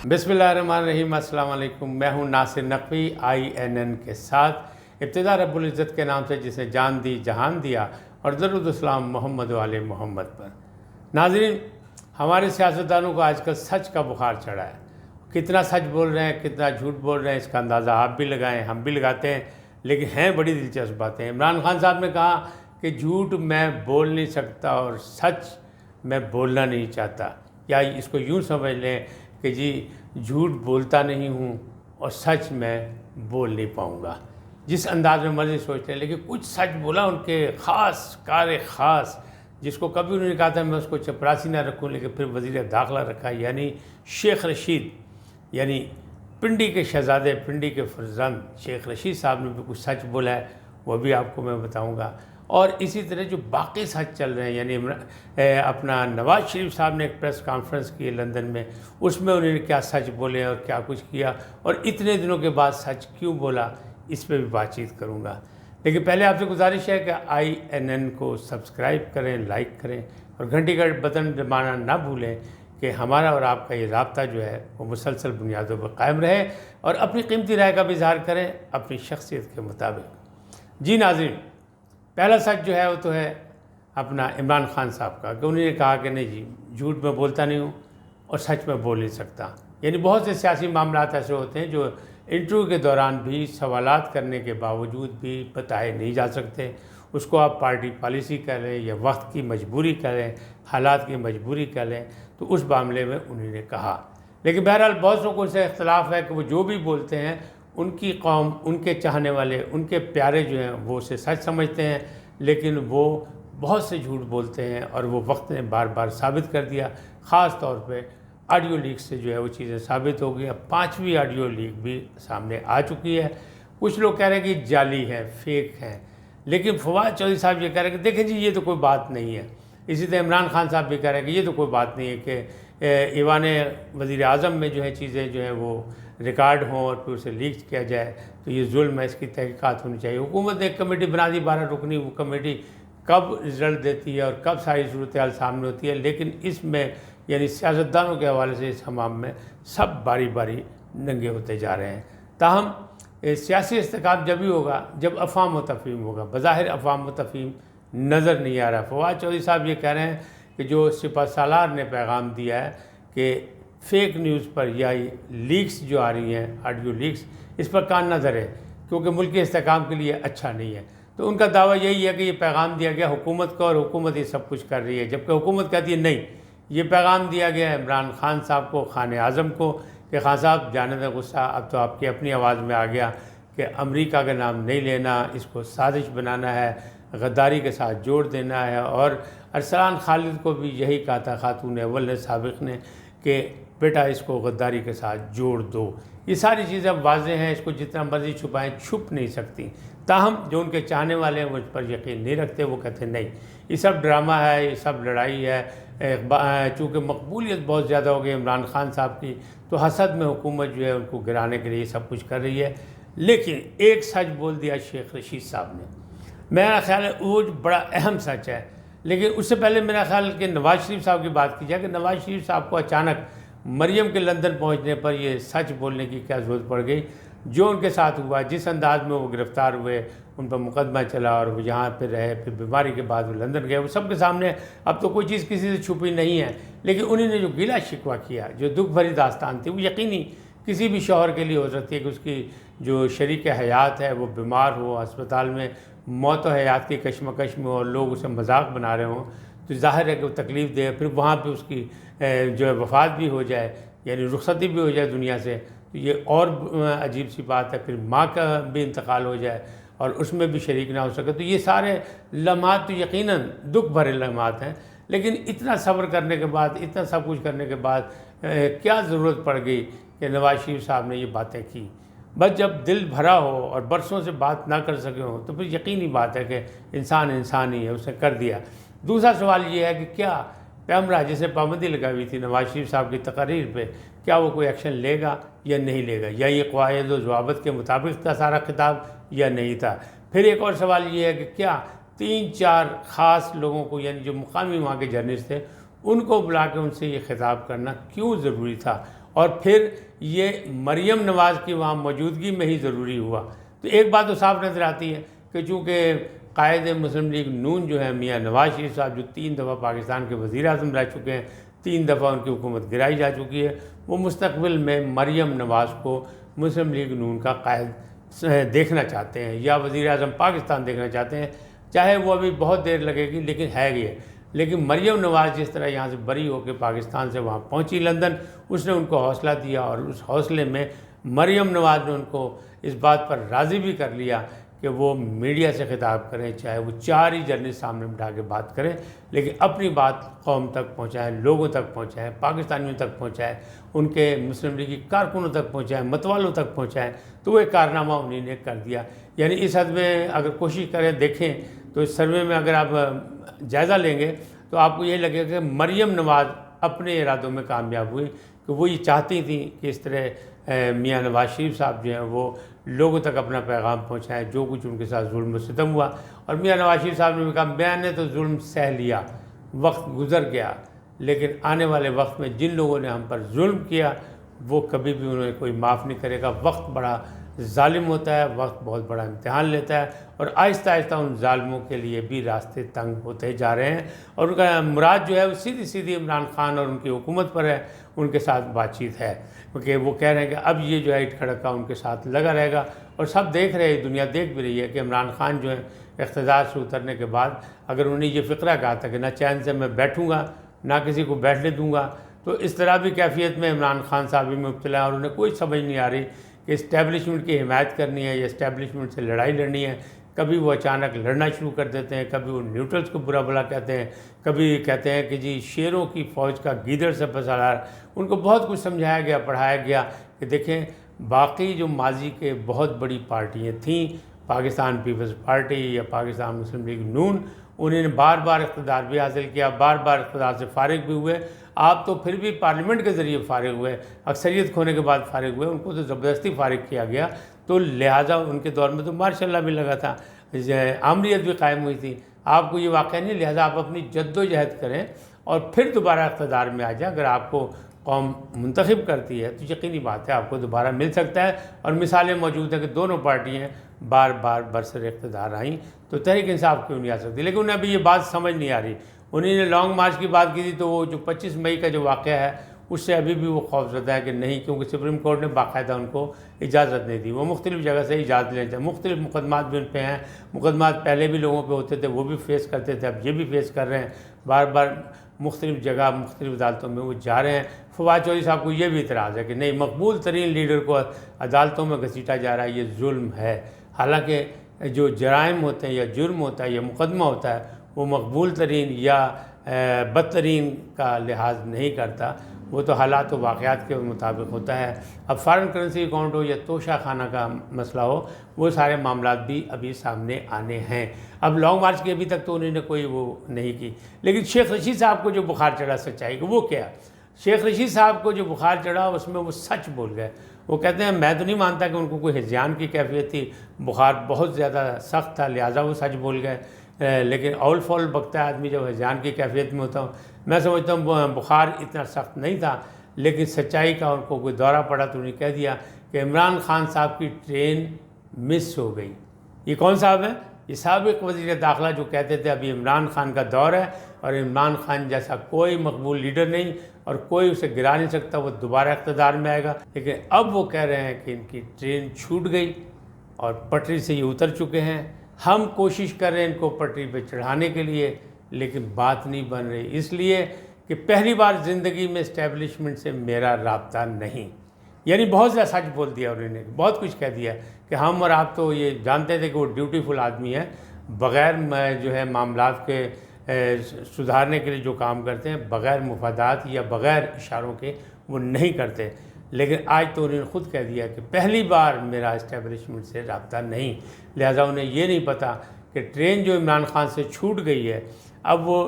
बिस्मिल्लाहिर्रहमानिर्रहीम। अस्सलाम वालेकुम। मैं हूं नासिर नकवी INN के साथ। इब्तिदा रब्बुल इज़्ज़त के नाम से जिसने जान दी जहान दिया और दरूद सलाम मोहम्मद वाले मोहम्मद पर। नाज़रीन, हमारे सियासतदानों को आजकल सच का बुखार चढ़ा है। कितना सच बोल रहे हैं, कितना झूठ बोल रहे हैं, इसका अंदाज़ा आप भी लगाएं, हम भी लगाते हैं। लेकिन हैं बड़ी दिलचस्प बातें। इमरान खान साहब ने कहा कि झूठ मैं बोल नहीं सकता और सच मैं बोलना नहीं चाहता, या इसको यूँ समझ लें कि जी झूठ बोलता नहीं हूँ और सच मैं बोल नहीं पाऊँगा। जिस अंदाज में मर्ज़ी सोच लें, लेकिन कुछ सच बोला उनके ख़ास कार ख़ास, जिसको कभी उन्होंने कहा था मैं उसको चपरासी ना रखूँ, लेकिन फिर वज़ीर दाखिला रखा, यानी शेख रशीद, यानी पिंडी के शहज़ादे, पिंडी के फर्जंद शेख रशीद साहब ने भी कुछ सच बोला है, वो भी आपको मैं बताऊँगा। और इसी तरह जो बाकी सच चल रहे हैं, यानी अपना नवाज़ शरीफ साहब ने एक प्रेस कॉन्फ्रेंस की लंदन में, उसमें उन्होंने क्या सच बोले और क्या कुछ किया और इतने दिनों के बाद सच क्यों बोला, इस पर भी बातचीत करूँगा। लेकिन पहले आपसे गुजारिश है कि INN को सब्सक्राइब करें, लाइक करें और घंटी का बटन दबाना ना भूलें कि हमारा और आपका ये राब्ता जो है वो मुसलसल बुनियादों पर कायम रहे और अपनी कीमती राय का भी इज़हार करें अपनी शख्सियत के मुताबिक। जी नाज़रीन, पहला सच जो है वो तो है अपना इमरान खान साहब का, कि उन्होंने कहा कि नहीं जी झूठ मैं बोलता नहीं हूँ और सच मैं बोल नहीं सकता। यानी बहुत से सियासी मामलात ऐसे होते हैं जो इंटरव्यू के दौरान भी सवालात करने के बावजूद भी बताए नहीं जा सकते। उसको आप पार्टी पॉलिसी कह लें या वक्त की मजबूरी कह लें, हालात की मजबूरी कह लें, तो उस मामले में उन्होंने कहा। लेकिन बहरहाल बहुत लोगों को इससे इख्तलाफ है कि वो जो भी बोलते हैं उनकी कौम, उनके चाहने वाले, उनके प्यारे जो हैं वो उसे सच समझते हैं, लेकिन वो बहुत से झूठ बोलते हैं और वो वक्त ने बार बार साबित कर दिया। ख़ास तौर पे ऑडियो लीक से जो है वो चीज़ें साबित हो गई। अब 5वीं ऑडियो लीक भी सामने आ चुकी है। कुछ लोग कह रहे हैं कि जाली है, फेक है, लेकिन फवाद चौधरी साहब ये कह रहे हैं कि देखें जी ये तो कोई बात नहीं है। इसी तरह इमरान खान साहब भी कह रहे हैं कि ये तो कोई बात नहीं है कि ईवान वज़ीर आज़म में जो है चीज़ें जो हैं वो रिकॉर्ड हों और फिर उसे लीक किया जाए, तो ये जुल्म है, इसकी तहकीकात होनी चाहिए। हुकूमत ने एक कमेटी बना दी 12 रुकनी, वो कमेटी कब रिज़ल्ट देती है और कब सारी सूरत हाल सामने होती है, लेकिन इसमें यानी सियासतदानों के हवाले से इस हमाम में सब बारी बारी नंगे होते जा रहे हैं। ताहम सियासी इस्तेकाम जब भी होगा जब अफ़वाम व तफ़हीम होगा। बज़ाहिर अफ़वाम व तफ़हीम नज़र नहीं आ रहा। फवाद चौधरी साहब ये कह रहे हैं कि जो सिपह सालार ने पैगाम दिया है कि फ़ेक न्यूज़ पर या लीक्स जो आ रही हैं, ऑडियो लीक्स, इस पर कान न धरे क्योंकि मुल्क के इस्तेकाम के लिए अच्छा नहीं है। तो उनका दावा यही है कि ये पैगाम दिया गया हुकूमत को और हुकूमत ये सब कुछ कर रही है, जबकि हुकूमत कहती है नहीं, ये पैगाम दिया गया है इमरान खान साहब को, खान आज़म को, कि खान साहब जाने दें गुस्सा, अब तो आपकी अपनी आवाज़ में आ गया कि अमेरिका का नाम नहीं लेना, इसको साजिश बनाना है, गद्दारी के साथ जोड़ देना है। और अरसलान खालिद को भी यही कहा था खातून अव्वल ने, साबिक़ ने, कि बेटा इसको गद्दारी के साथ जोड़ दो। ये सारी चीज़ें अब वाज़ेह हैं, इसको जितना मर्ज़ी छुपाएं छुप नहीं सकती। ताहम जो उनके चाहने वाले हैं वो इस पर यकीन नहीं रखते, वो कहते नहीं ये सब ड्रामा है, ये सब लड़ाई है। चूँकि मकबूलियत बहुत ज़्यादा हो गई इमरान खान साहब की, तो हसद में हुकूमत जो है उनको गिराने के लिए सब कुछ कर रही है। लेकिन एक सच बोल दिया शेख रशीद साहब ने, मेरा ख्याल है वो बड़ा अहम सच है। लेकिन उससे पहले मेरा ख्याल कि नवाज़ शरीफ साहब की बात की जाए कि नवाज़ शरीफ साहब को अचानक मरियम के लंदन पहुंचने पर यह सच बोलने की क्या ज़रूरत पड़ गई। जो उनके साथ हुआ, जिस अंदाज में वो गिरफ़्तार हुए, उन पर मुकदमा चला और वो यहाँ पर रहे, फिर बीमारी के बाद वो लंदन गए, वो सबके सामने अब तो कोई चीज़ किसी से छुपी नहीं है। लेकिन उन्होंने जो गिला शिकवा किया, जो दुख भरी दास्तान थी, वो यकीनी किसी भी शौहर के लिए हो सकती है कि उसकी जो शरीक हयात है वो बीमार हो, अस्पताल में मौत व हयात की कशमकश में और लोग उसे मजाक बना रहे हों, तो ज़ाहिर है कि वो तकलीफ़ दे। फिर वहाँ पे उसकी जो है वफ़ात भी हो जाए, यानी रुखसती भी हो जाए दुनिया से, तो ये और अजीब सी बात है। फिर माँ का भी इंतकाल हो जाए और उसमें भी शरीक ना हो सके, तो ये सारे लम्हात तो यकीनन दुख भरे लम्हात हैं। लेकिन इतना सब्र करने के बाद, इतना सब कुछ करने के बाद क्या ज़रूरत पड़ गई कि नवाज़ शरीफ साहब ने ये बातें की। बस जब दिल भरा हो और बरसों से बात ना कर सके हो, तो फिर यकीनी बात है कि इंसान इंसान ही है, उसने कर दिया। दूसरा सवाल ये है कि क्या पैमरा जिसे पाबंदी लगाई हुई थी नवाज़ शरीफ साहब की तकरीर पे, क्या वो कोई एक्शन लेगा या नहीं लेगा, या ये क़वायद व ज़वाबित के मुताबिक था सारा खिताब या नहीं था। फिर एक और सवाल ये है कि क्या 3-4 ख़ास लोगों को, यानी जो मुकामी वहाँ के जर्नलिस्ट थे, उनको बुला के उनसे ये खिताब करना क्यों ज़रूरी था। اور پھر یہ مریم نواز کی وہاں موجودگی میں ہی ضروری ہوا۔ تو ایک بات تو صاف نظر آتی ہے کہ چونکہ قائد مسلم لیگ نون جو ہے میاں نواز شریف صاحب، جو 3 دفعہ پاکستان کے وزیر اعظم رہ چکے ہیں، 3 دفعہ ان کی حکومت گرائی جا چکی ہے، وہ مستقبل میں مریم نواز کو مسلم لیگ نون کا قائد دیکھنا چاہتے ہیں یا وزیر اعظم پاکستان دیکھنا چاہتے ہیں، چاہے وہ ابھی بہت دیر لگے گی لیکن ہے یہ۔ لیکن مریم نواز جس طرح یہاں سے بری ہو کے پاکستان سے وہاں پہنچی لندن، اس نے ان کو حوصلہ دیا، اور اس حوصلے میں مریم نواز نے ان کو اس بات پر راضی بھی کر لیا کہ وہ میڈیا سے خطاب کریں، چاہے وہ 4 ہی جرنلسٹ سامنے بٹھا کے بات کریں، لیکن اپنی بات قوم تک پہنچائیں، لوگوں تک پہنچائیں، پاکستانیوں تک پہنچائیں، ان کے مسلم لیگی کارکنوں تک پہنچائیں، متوالوں تک پہنچائیں۔ تو وہ ایک کارنامہ انہی نے کر دیا۔ یعنی اس حد میں اگر کوشش کریں دیکھیں تو اس سروے میں اگر آپ جائزہ لیں گے تو آپ کو یہ لگے گا کہ مریم نواز اپنے ارادوں میں کامیاب ہوئی، کہ وہ یہ چاہتی تھیں کہ اس طرح میاں نواز شریف صاحب جو ہیں وہ لوگوں تک اپنا پیغام پہنچائیں، جو کچھ ان کے ساتھ ظلم و ستم ہوا۔ اور میاں نواز شریف صاحب نے بھی کہا میں نے تو ظلم سہ لیا، وقت گزر گیا، لیکن آنے والے وقت میں جن لوگوں نے ہم پر ظلم کیا وہ کبھی بھی انہیں کوئی معاف نہیں کرے گا۔ وقت بڑا ظالم ہوتا ہے، وقت بہت بڑا امتحان لیتا ہے، اور آہستہ آہستہ ان ظالموں کے لیے بھی راستے تنگ ہوتے جا رہے ہیں، اور ان کا مراد جو ہے وہ سیدھی سیدھی عمران خان اور ان کی حکومت پر ہے، ان کے ساتھ بات چیت ہے، کیونکہ وہ کہہ رہے ہیں کہ اب یہ جو ہے اٹھ کھڑکا ان کے ساتھ لگا رہے گا۔ اور سب دیکھ رہے ہیں، دنیا دیکھ بھی رہی ہے کہ عمران خان جو ہے اقتدار سے اترنے کے بعد اگر انہیں یہ فقرہ کہا تھا کہ نہ چین سے میں بیٹھوں گا نہ کسی کو بیٹھنے دوں گا، تو اس طرح بھی کیفیت میں عمران خان صاحب بھی مبتلا ہے، اور انہیں کوئی سمجھ نہیں آ رہی کہ اسٹیبلشمنٹ کی حمایت کرنی ہے یا اسٹیبلشمنٹ سے لڑائی لڑنی ہے۔ کبھی وہ اچانک لڑنا شروع کر دیتے ہیں، کبھی وہ نیوٹرلز کو برا بھلا کہتے ہیں، کبھی کہتے ہیں کہ جی شیروں کی فوج کا گیدڑ سے پسالار۔ ان کو بہت کچھ سمجھایا گیا، پڑھایا گیا کہ دیکھیں باقی جو ماضی کے بہت بڑی پارٹیاں تھیں، پاکستان پیپلز پارٹی یا پاکستان مسلم لیگ نون، انہوں نے بار بار اقتدار بھی حاصل کیا، بار بار اقتدار سے فارغ بھی ہوئے۔ آپ تو پھر بھی پارلیمنٹ کے ذریعے فارغ ہوئے، اکثریت کھونے کے بعد فارغ ہوئے، ان کو تو زبردستی فارغ کیا گیا، تو لہٰذا ان کے دور میں تو ماشاء اللہ بھی لگا تھا، آمریت بھی قائم ہوئی تھی۔ آپ کو یہ واقعہ نہیں، لہٰذا آپ اپنی جد و جہد کریں اور پھر دوبارہ اقتدار میں آ جائیں۔ اگر آپ کو قوم منتخب کرتی ہے تو یقینی بات ہے آپ کو دوبارہ مل سکتا ہے، اور مثالیں موجود ہیں کہ دونوں پارٹیاں بار بار برسر اقتدار آئیں، تو تحریک انصاف کیوں نہیں آ سکتی؟ لیکن انہیں ابھی یہ بات سمجھ نہیں آ رہی۔ انہیں نے لانگ مارچ کی بات کی تھی، تو وہ جو 25 مئی کا جو واقعہ ہے اس سے ابھی بھی وہ خوف زدہ ہے کہ نہیں، کیونکہ سپریم کورٹ نے باقاعدہ ان کو اجازت نہیں دی۔ وہ مختلف جگہ سے اجازت لیتے ہیں، مختلف مقدمات بھی ان پہ ہیں، مقدمات پہلے بھی لوگوں پہ ہوتے تھے، وہ بھی فیس کرتے تھے، اب یہ بھی فیس کر رہے ہیں، بار بار مختلف جگہ مختلف عدالتوں میں وہ جا رہے ہیں۔ فواد چودھری صاحب کو یہ بھی اعتراض ہے کہ نہیں، مقبول ترین لیڈر کو عدالتوں میں گھسیٹا جا رہا ہے، یہ ظلم ہے۔ حالانکہ جو جرائم ہوتے ہیں یا جرم ہوتا ہے یا مقدمہ ہوتا ہے وہ مقبول ترین یا بدترین کا لحاظ نہیں کرتا، وہ تو حالات و واقعات کے مطابق ہوتا ہے۔ اب فارن کرنسی اکاؤنٹ ہو یا توشہ خانہ کا مسئلہ ہو، وہ سارے معاملات بھی ابھی سامنے آنے ہیں۔ اب لانگ مارچ کی ابھی تک تو انہوں نے کوئی وہ نہیں کی، لیکن شیخ رشید صاحب کو جو بخار چڑھا سچائی کو، وہ کیا؟ شیخ رشید صاحب کو جو بخار چڑھا اس میں وہ سچ بول گئے۔ وہ کہتے ہیں میں تو نہیں مانتا کہ ان کو کوئی ہذیان کی کیفیت تھی، بخار بہت زیادہ سخت تھا لہٰذا وہ سچ بول گئے، لیکن اول فول بکتا ہے آدمی جب ہذیان کی کیفیت میں ہوتا ہوں۔ میں سمجھتا ہوں بخار اتنا سخت نہیں تھا، لیکن سچائی کا ان کو کوئی دورہ پڑا تو انہیں کہہ دیا کہ عمران خان صاحب کی ٹرین مس ہو گئی۔ یہ کون صاحب ہیں؟ یہ سابق وزیر داخلہ جو کہتے تھے ابھی عمران خان کا دور ہے اور عمران خان جیسا کوئی مقبول لیڈر نہیں اور کوئی اسے گرا نہیں سکتا، وہ دوبارہ اقتدار میں آئے گا، لیکن اب وہ کہہ رہے ہیں کہ ان کی ٹرین چھوٹ گئی اور پٹری سے یہ اتر چکے ہیں۔ ہم کوشش کر رہے ہیں ان کو پٹری پہ چڑھانے کے لیے، لیکن بات نہیں بن رہی، اس لیے کہ پہلی بار زندگی میں اسٹیبلشمنٹ سے میرا رابطہ نہیں۔ یعنی بہت زیادہ سچ بول دیا انہوں نے، بہت کچھ کہہ دیا کہ ہم اور آپ تو یہ جانتے تھے کہ وہ ڈیوٹیفل آدمی ہے، بغیر جو ہے معاملات کے سدھارنے کے لیے جو کام کرتے ہیں بغیر مفادات یا بغیر اشاروں کے وہ نہیں کرتے، لیکن آج تو انہوں نے خود کہہ دیا کہ پہلی بار میرا اسٹیبلشمنٹ سے رابطہ نہیں، لہٰذا انہیں یہ نہیں پتہ کہ ٹرین جو عمران خان سے چھوٹ گئی ہے اب وہ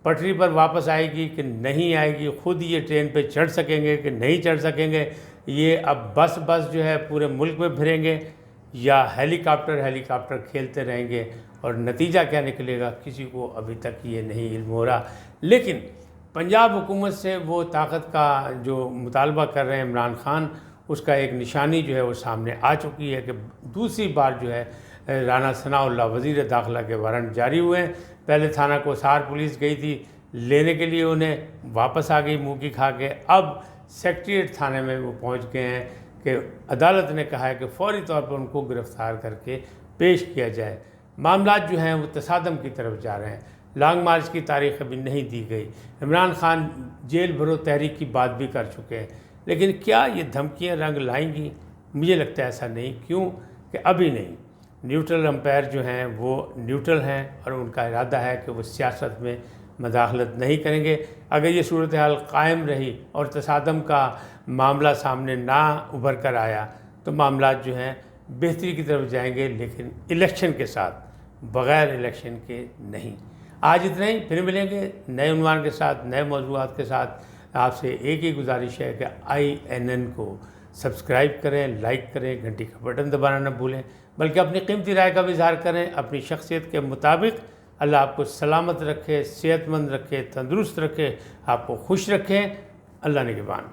پٹری پر واپس آئے گی کہ نہیں آئے گی، خود یہ ٹرین پہ چڑھ سکیں گے کہ نہیں چڑھ سکیں گے، یہ اب بس جو ہے پورے ملک میں پھریں گے یا ہیلی کاپٹر کھیلتے رہیں گے، اور نتیجہ کیا نکلے گا کسی کو ابھی تک یہ نہیں علم ہو رہا۔ لیکن पंजाब हुकूमत से वो ताकत का जो मुतालबा कर रहे हैं इमरान खान, उसका एक निशानी जो है वो सामने आ चुकी है कि दूसरी बार जो है राना सनाउल्लाह वज़ीर दाखिला के वारंट जारी हुए हैं। पहले थाना कोसार पुलिस गई थी लेने के लिए, उन्हें वापस आ गई मुँह की खा के। अब सेक्रेटेरिएट थाने में वो पहुंच गए हैं कि अदालत ने कहा है कि फौरी तौर पर उनको गिरफ़्तार करके पेश किया जाए। मामला जो हैं वो तसादम की तरफ जा रहे हैं। लॉन्ग मार्च की तारीख अभी नहीं दी गई। इमरान खान जेल भरो तहरीक की बात भी कर चुके हैं, लेकिन क्या ये धमकियां रंग लाएंगी? मुझे लगता है ऐसा नहीं। क्यों कि अभी नहीं। न्यूट्रल अंपायर जो हैं वो न्यूट्रल हैं और उनका इरादा है कि वो सियासत में मदाखलत नहीं करेंगे। अगर ये सूरत हाल कायम रही और तसादम का मामला सामने ना उभर कर आया तो मामला जो हैं बेहतरी की तरफ जाएंगे, लेकिन इलेक्शन के साथ, बग़ैर इलेक्शन के नहीं। आज इतना ही, फिर मिलेंगे नए उन्वान के साथ, नए मौज़ूआत के साथ। आपसे एक ही गुजारिश है कि INN को सब्सक्राइब करें, लाइक करें, घंटी का बटन दबाना न भूलें, बल्कि अपनी कीमती राय का भी इज़हार करें अपनी शख्सियत के मुताबिक। अल्लाह आपको सलामत रखे, सेहतमंद रखे, तंदुरुस्त रखे, आपको खुश रखें। अल्लाह निगहबान।